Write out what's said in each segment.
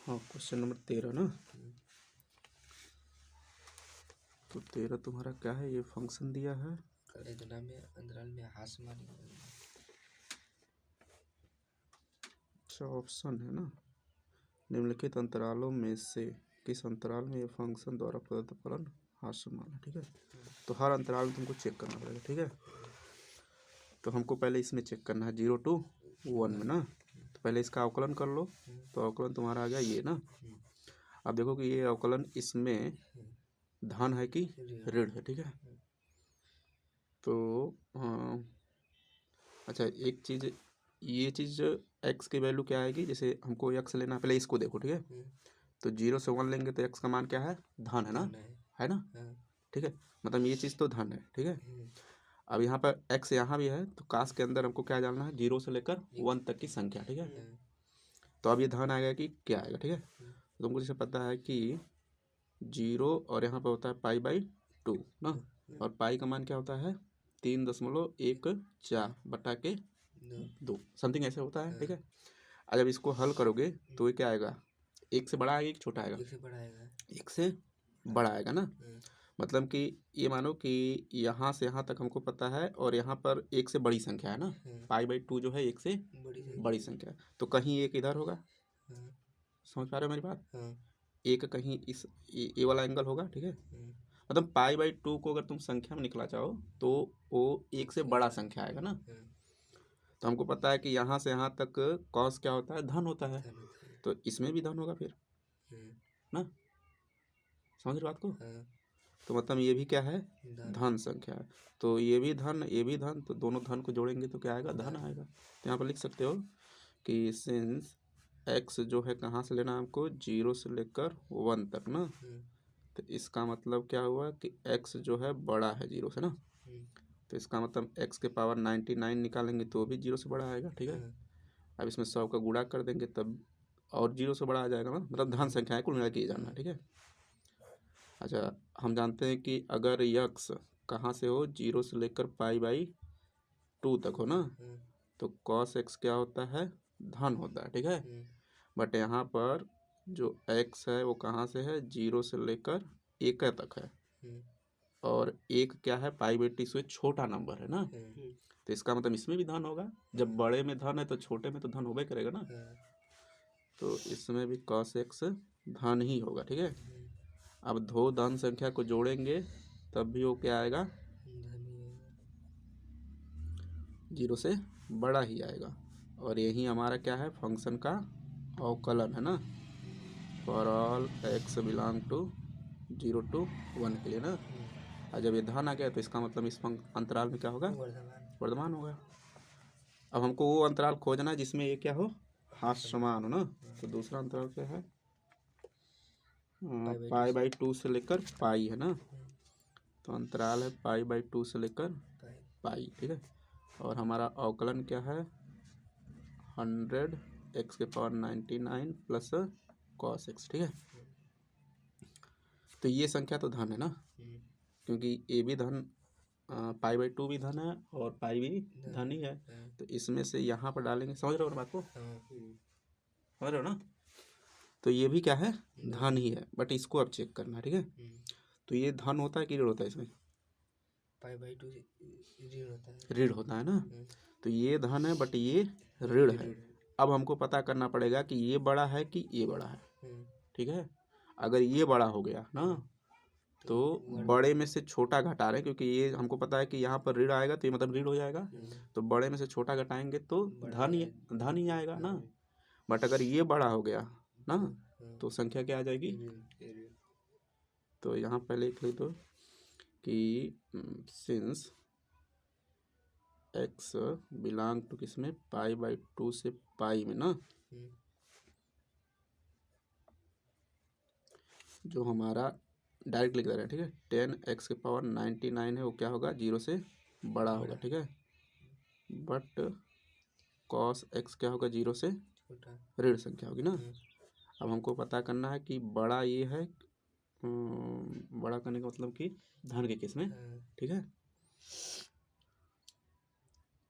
हाँ, question number 13 ना। तो 13 तुम्हारा क्या है, ये फंक्शन दिया है अंतराल में हाशमानी। अच्छा, ऑप्शन है ना, निम्नलिखित अंतरालों में से किस अंतराल में ये फंक्शन द्वारा प्रदत्त फलन हास्यमान है। ठीक है, तो हर अंतराल में तुमको चेक करना पड़ेगा। ठीक है, तो हमको पहले इसमें चेक करना है 0 to 1 में ना। तो पहले इसका अवकलन कर लो। तो अवकलन तुम्हारा आ गया ये ना। अब देखो कि ये अवकलन इसमें धन है कि ऋण है। ठीक है, तो अच्छा एक चीज़, ये चीज़ x की वैल्यू क्या आएगी, जैसे हमको x लेना है, पहले इसको देखो। ठीक है, तो 0 से 1 लेंगे तो x का मान क्या है, धन है ना, है ना। ठीक है, मतलब ये चीज़ तो धन है। ठीक है, अब यहाँ पर x यहाँ भी है, तो काश के अंदर हमको क्या जानना है, 0 से लेकर 1 तक की संख्या। ठीक है, तो अब ये धन आएगा कि क्या आएगा। ठीक है, तो तुमको जैसे पता है कि 0 और यहाँ पर होता है π/2 ना, और पाई का मान क्या होता है 3.14 बटा के 2 समथिंग ऐसे होता है। ठीक है, और जब इसको हल करोगे तो ये क्या आएगा, एक से बड़ा आएगा कि छोटा आएगा, एक से बड़ा आएगा ना। मतलब कि ये मानो कि यहाँ से यहाँ तक हमको पता है, और यहाँ पर एक से बड़ी संख्या है ना, π/2 जो है एक से बड़ी संख्या है, तो कहीं एक इधर होगा। समझ पा रहे हो मेरी बात, एक कहीं इस ये वाला एंगल होगा। ठीक है, मतलब π/2 को अगर तुम संख्या में निकला चाहो तो वो एक से बड़ा संख्या आएगा ना। तो हमको पता है कि यहाँ से यहाँ तक कॉस क्या होता है, धन होता है, तो इसमें भी धन होगा फिर ना। समझ रहे बात को, तो मतलब ये भी क्या है, धन संख्या है, तो ये भी धन ये भी धन, तो दोनों धन को जोड़ेंगे तो क्या आएगा, धन आएगा। तो यहाँ पर लिख सकते हो कि सिंस x जो है कहाँ से लेना है हमको, 0 से लेकर 1 तक ना, तो इसका मतलब क्या हुआ कि x जो है बड़ा है 0 से ना, तो इसका मतलब x के पावर 99 निकालेंगे तो भी 0 से बड़ा आएगा। ठीक है, अब इसमें 100 का गुणा कर देंगे तब और 0 से बड़ा आ जाएगा ना, मतलब धन संख्या है कुल मिला के ये जानना। ठीक है, अच्छा हम जानते हैं कि अगर यक्स कहाँ से हो, 0 से लेकर π/2 तक हो ना, तो cos x क्या होता है, धन होता है। ठीक है, बट यहाँ पर जो x है वो कहाँ से है, 0 से लेकर 1 तक है, और 1 क्या है, π/2 से छोटा नंबर है ना, तो इसका मतलब इसमें भी धन होगा। जब बड़े में धन है तो छोटे में तो धन होगा करेगा ना, तो इसमें भी cos x धन ही होगा। ठीक है, अब दो धन संख्या को जोड़ेंगे तब भी वो क्या आएगा, 0 से बड़ा ही आएगा, और यही हमारा क्या है, फंक्शन का अवकलन है ना, for all x belong to 0 to 1 के लिए ना। और जब ये धन आ गया तो इसका मतलब इस अंतराल में क्या होगा, वर्धमान होगा। अब हमको वो अंतराल खोजना है जिसमें ये क्या हो, हास्यमान हो ना। तो दूसरा अंतराल क्या है, π/2 से लेकर पाई है ना, तो अंतराल है π/2 से लेकर पाई। ठीक है, और हमारा अवकलन क्या है, 100 x के पावर 99 प्लस cos x। ठीक है, तो ये संख्या तो धन है ना, क्योंकि ये भी धन, π/2 भी धन है और पाई भी धन ही है, तो इसमें से यहाँ पर डालेंगे। समझ रहे हो बात को, समझ रहे हो ना, तो ये भी क्या है, धन ही है, बट इसको अब चेक करना है। ठीक है, तो ये धन होता है कि ऋण होता है, इसमें ऋण होता है ना, तो ये धन है बट ये ऋण है। अब हमको पता करना पड़ेगा कि ये बड़ा है कि ये बड़ा है। ठीक है, अगर ये बड़ा हो गया ना, तो बड़े में से छोटा घटा रहे हैं, क्योंकि ये हमको पता है कि यहाँ पर ऋण आएगा तो ये मतलब ऋण हो जाएगा, तो बड़े में से छोटा घटाएंगे तो धन ही आएगा ना। बट अगर ये बड़ा हो गया ना, तो संख्या क्या आ जाएगी, तो यहाँ पहले लिख दो कि सिंस x बिलोंग टू किसमें, π/2 से पाई में ना, जो हमारा डायरेक्ट लिख दे रहे हैं। ठीक है, 10x के पावर 99 है, वो क्या होगा, 0 से बड़ा होगा। ठीक है, बट cos x क्या होगा, 0 से ऋण संख्या होगी ना। अब हमको पता करना है कि बड़ा ये है, बड़ा करने का मतलब कि धन के केस में। ठीक है,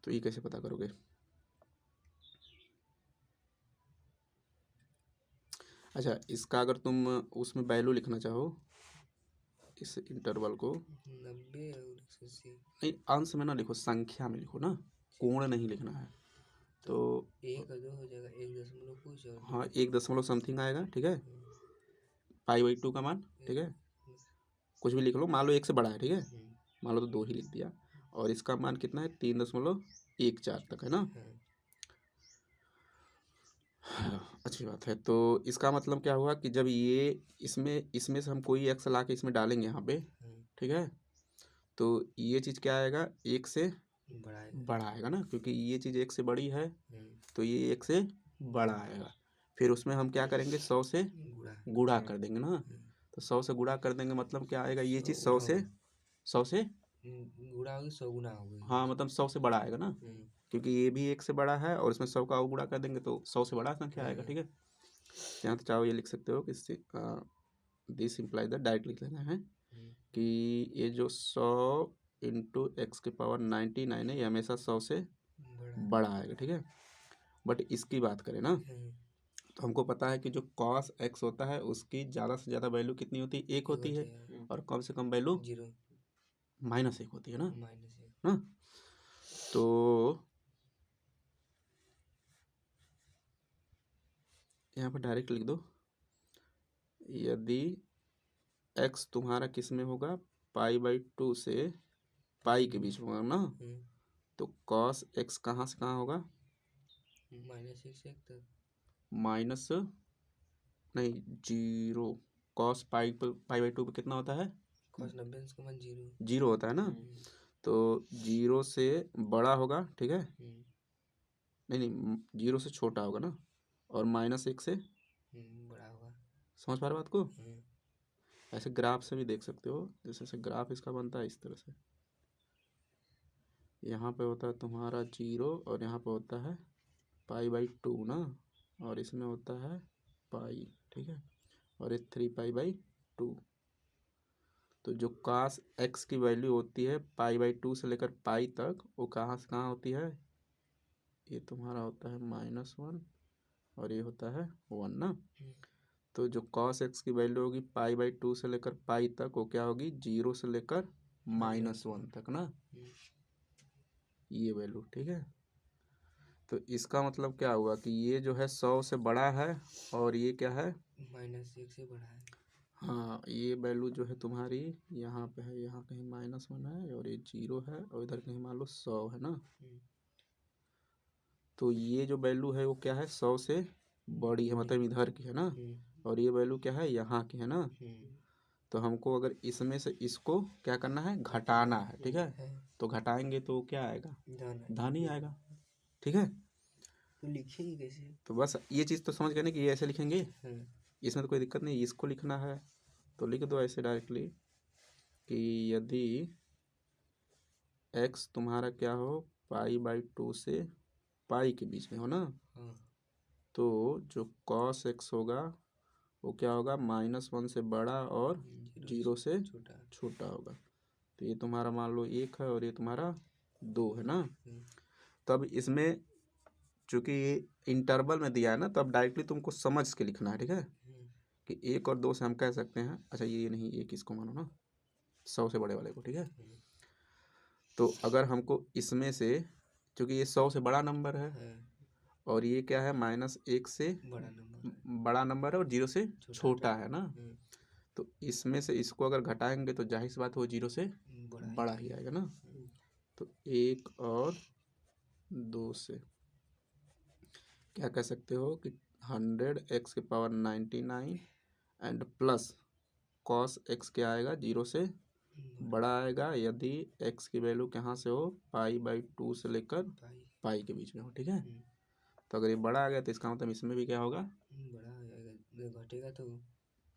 तो ये कैसे पता करोगे, अच्छा, इसका अगर तुम उसमें वैल्यू लिखना चाहो, इस इंटरवल को 90 और 180। नहीं, अंश में ना लिखो, संख्या में लिखो ना, कोण नहीं लिखना है। तो 1 और 2 हो जाएगा, 1 दशमलव कुछ और हाँ, 1 समथिंग आएगा, ठीक है, π/2 का मान, ठीक है, कुछ भी लिख लो, मान लो 1 से बड़ा है, ठीक है, मान लो तो 2 ही लिख दिया, और इसका मान कितना है, 3.14 तक है ना। अच्छी बात है। तो इसका मतलब क्या हुआ कि जब ये इसमें से हम कोई एक्स ला के इसमें डालेंगे यहाँ पे, ठीक है, तो ये चीज़ क्या आएगा, 1 से बड़ा आएगा ना, क्योंकि ये चीज़ 1 से बड़ी है, तो ये 1 से बड़ा आएगा। फिर उसमें हम क्या करेंगे, 100 से गुणा कर देंगे ना, तो 100 से गुणा कर देंगे, मतलब क्या आएगा, ये चीज़ 100 से गुणा होगी, 100 गुना होगी। हाँ, मतलब 100 से बड़ा आएगा ना, क्योंकि ये भी 1 से बड़ा है, और इसमें 100 का गुणा कर देंगे तो 100 से बड़ा संख्या आएगा, ठीक है। यहाँ तो चाहो ये लिख सकते हो कि दिस इम्प्लाई दैट, डायरेक्ट लिख लेना है कि ये जो 100 इंटू एक्स के पावर 99 है, ये हमेशा 100 से बड़ा आएगा, ठीक है। बट इसकी बात करें ना, तो हमको पता है कि जो cos x होता है उसकी ज़्यादा से ज़्यादा वैल्यू कितनी होती है, 1 होती है, और कम से कम वैल्यू -1 होती है ना। तो यहाँ पर डायरेक्ट लिख दो, यदि x तुम्हारा किस में होगा, π/2 से पाई के बीच में होगा ना, तो cos x कहाँ से कहाँ होगा, माइनस नहीं, 0। cos π/2 पे कितना होता है, cos 90 इसका मान 0 होता है ना, तो 0 से बड़ा होगा, ठीक है, नहीं 0 से छोटा होगा ना, और -1 से बड़ा होगा। समझ पा रहे बात को। ऐसे ग्राफ से भी देख सकते हो, जैसे ग्राफ इसका बनता है इस तरह से, यहाँ पे होता है तुम्हारा 0, और यहाँ पे होता है π/2 ना, और इसमें होता है पाई, ठीक है, और ये 3π/2। तो जो cos x की वैल्यू होती है π/2 से लेकर पाई तक, वो कहाँ से कहाँ होती है, ये तुम्हारा होता है -1, और ये होता है 1 ना। तो जो cos x की वैल्यू होगी π/2 से लेकर पाई तक, वो क्या होगी, 0 से लेकर -1 तक ना, ये वैल्यू, ठीक है। तो इसका मतलब क्या हुआ कि ये जो है 100 से बड़ा है, और ये क्या है, -1 से बड़ा है। हाँ, ये वैल्यू जो है तुम्हारी यहाँ पे है, यहाँ कहीं -1 है, और ये 0 है, और इधर कहीं मान लो 100 है ना। तो ये जो वैल्यू है वो क्या है, 100 से बड़ी है, मतलब इधर की है ना, और ये वैल्यू क्या है, यहाँ की है ना। तो हमको अगर इसमें से इसको क्या करना है, घटाना है, ठीक है, तो घटाएंगे तो क्या आएगा, धन ही आएगा, ठीक है। तो लिखेंगे कैसे, तो बस ये चीज़ तो समझ गए ना कि ये ऐसे लिखेंगे, इसमें तो कोई दिक्कत नहीं, इसको लिखना है तो लिख दो ऐसे डायरेक्टली कि यदि x तुम्हारा क्या हो, π/2 से पाई के बीच में हो ना, तो जो cos x होगा वो क्या होगा, -1 से बड़ा और 0 से छोटा होगा। तो ये तुम्हारा मान लो 1 है, और ये तुम्हारा 2 है ना। तब इसमें चूंकि ये इंटरवल में दिया है ना, तब डायरेक्टली तुमको समझ के लिखना है, ठीक है, कि 1 और 2 से हम कह सकते हैं, अच्छा ये नहीं, 1 इसको मानो ना, 100 से बड़े वाले को, ठीक है। तो अगर हमको इसमें से, क्योंकि ये 100 से बड़ा नंबर है, और ये क्या है, -1 से बड़ा नंबर है, और 0 से छोटा है ना, तो इसमें से इसको अगर घटाएंगे तो जाहिर सी बात हो 0 से बड़ा ही आएगा ना। तो 1 और 2 से क्या कह सकते हो कि 100x की power 99 and plus cos x क्या आएगा, 0 से बड़ा आएगा, यदि x की वैल्यू कहाँ से हो, π/2 से लेकर पाई के बीच में हो, ठीक है। तो अगर ये बड़ा आ गया तो इसका मतलब इसमें भी क्या होगा, बड़ा हो जाएगा, घटेगा तो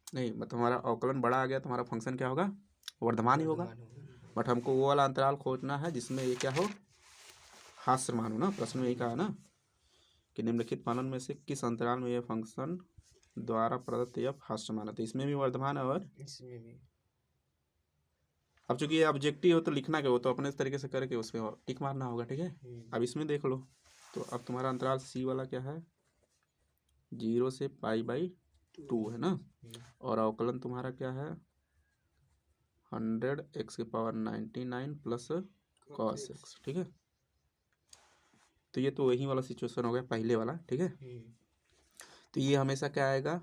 नहीं, मतलब हमारा अवकलन बड़ा आ गया तो हमारा फंक्शन क्या होगा, वर्धमान ही होगा। बट हमको वो वाला अंतराल खोजना है जिसमें ये क्या हो, हास्यमान हो ना। प्रश्न में यही कहा ना कि निम्नलिखित पालन में से किस अंतराल में यह फंक्शन द्वारा प्रदत्त f हास्यमान है। तो इसमें भी वर्धमान है और इसमें भी। अब चूंकि ये ऑब्जेक्टिव हो तो लिखना क्या हो, तो अपने तरीके से करके उसमें टिक मारना होगा, ठीक है। अब इसमें देख लो, तो अब तुम्हारा अंतराल सी वाला क्या है, 0 से π/2 2 है ना, और अवकलन तुम्हारा क्या है 100 x⁻99 प्लस cos x, ठीक है। तो ये तो वही वाला सिचुएशन हो गया पहले वाला, ठीक है। तो ये हमेशा क्या आएगा,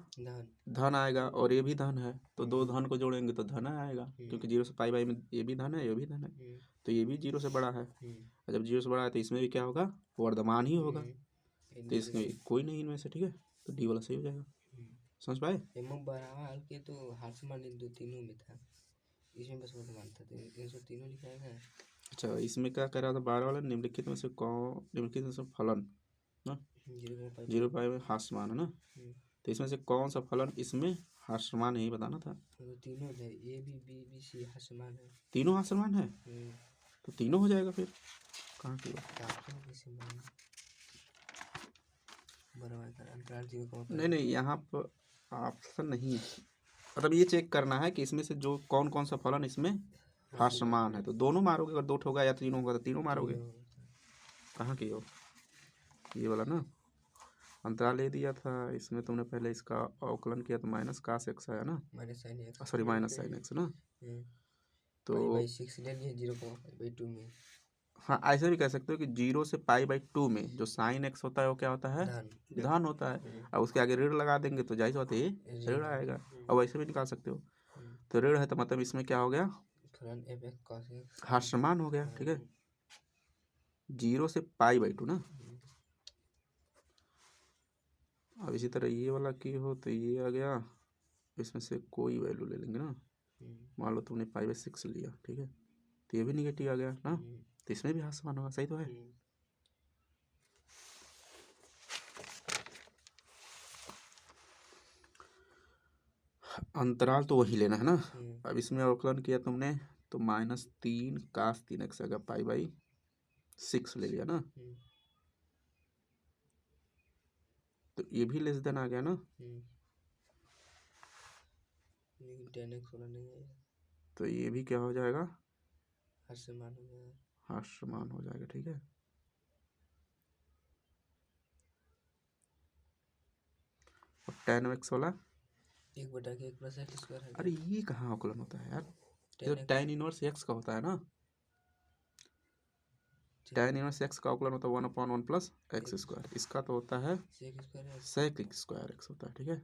धन आएगा, और ये भी धन है, तो दो धन को जोड़ेंगे तो धन आएगा, क्योंकि 0 से पाई बाई में ये भी धन है ये भी धन है, तो ये भी 0 से बड़ा है। और जब 0 से बड़ा है तो इसमें भी क्या होगा, वर्धमान ही होगा, तो इसमें कोई नहीं इनमें से, ठीक है। तो डी वाला सही हो जाएगा। समझ पाए? बराबर के तो हास्यमान दो तीनों में था, इसमें बस वर्धमान था, तो इसमें तीनों लिखा है। अच्छा, इसमें क्या कह रहा था 12 वाला, निम्नलिखित में से कौन, निम्नलिखित में से फलन ना 0 पाई में हास्यमान है ना, तो इसमें से कौन सा फलन इसमें हास्यमान यही बताना था। तो तीनों है, a b b b c हास्यमान है, तीनों हास्यमान है, तो तीनों हो जाएगा फिर। कहाँ की बात, नहीं यहाँ पर ऑप्शन नहीं, मतलब ये चेक करना है कि इसमें से जो कौन कौन सा फलन इसमें हास्यमान है, तो दोनों मारोगे, अगर 2 होगा या 3 होगा तो तीनों मारोगे। कहाँ की हो, ये वाला ना, अंतराल ले दिया था इसमें तुमने, पहले इसका अवकलन किया तो माइनस cos x आया ना, सॉरी माइनस sin x ना, तो 0.2 में। हाँ ऐसे भी कह सकते हो कि 0 से π/2 में जो sin x होता है वो क्या होता है, धन होता है, और उसके आगे ऋण लगा देंगे तो जाहिर बात है ऋण आएगा, और वैसे भी निकाल सकते हो। तो ऋण है तो मतलब इसमें क्या हो गया, हास्यमान हो गया, ठीक है। 0 से π/2 ना। अब इसी तरह ये वाला की हो तो ये आ गया, इसमें से कोई वैल्यू ले लेंगे ना, मान लो तुमने π/6 लिया, ठीक है, तो ये भी निगेटिव आ गया ना, तो इसमें भी हास्यमान होगा, सही तो है। अंतराल तो वही लेना है ना। अब इसमें अवकलन किया तुमने तो -3 cos 3x आएगा, π/6 ले लिया ना, तो ये भी लेस देन आ गया ना, तो ये भी क्या हो जाएगा, हास्यमान हो जाएगा, ठीक है। और tan x वाला 1/(1+x²) है। अरे ये कहाँ अवकलन होता है यार, ये तो tan इनवर्स x का होता है ना, tan इनवर्स x का अवकलन होता है 1/(1 + x², इसका तो होता है sec² x होता है, ठीक है।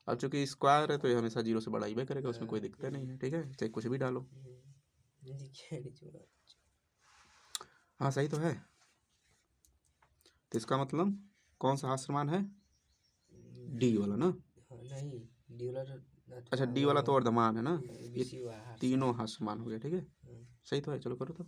अब चूंकि स्क्वायर है तो ये हमेशा 0 से बड़ा ही करेगा, उसमें कोई दिक्कत नहीं है, ठीक है, चाहे कुछ भी डालो। हाँ सही तो है। तो इसका मतलब कौन सा हास्यमान है, डी वाला ना, नहीं डी वाला, अच्छा डी वाला तो वर्धमान है ना, ये तीनों हास्यमान हो गया, ठीक है, सही तो है। चलो करो तो।